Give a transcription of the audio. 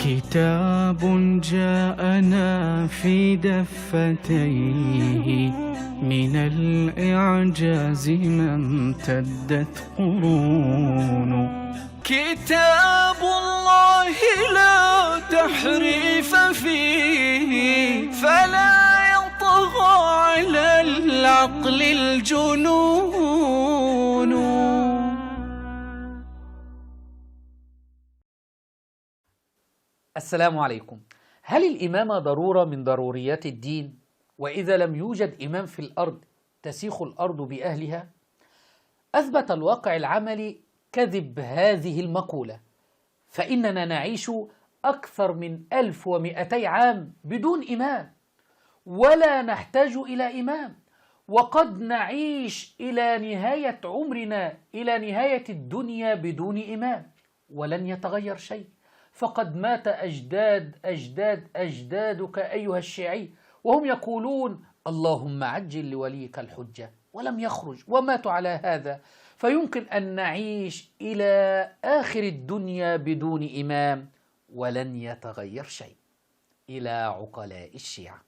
كتاب جاءنا في دفتيه من الإعجاز ما امتدت قرون. كتاب الله لا تحريف فيه فلا يطغى على العقل الجنون. السلام عليكم. هل الإمامة ضرورة من ضروريات الدين؟ وإذا لم يوجد إمام في الأرض تسيخ الأرض بأهلها؟ أثبت الواقع العملي كذب هذه المقولة، فإننا نعيش أكثر من 1200 عام بدون إمام، ولا نحتاج إلى إمام، وقد نعيش إلى نهاية عمرنا، إلى نهاية الدنيا بدون إمام، ولن يتغير شيء، فقد مات أجدادك أيها الشيعي وهم يقولون اللهم عجل لوليك الحجة، ولم يخرج وماتوا على هذا. فيمكن أن نعيش إلى آخر الدنيا بدون إمام ولن يتغير شيء. إلى عقلاء الشيعة.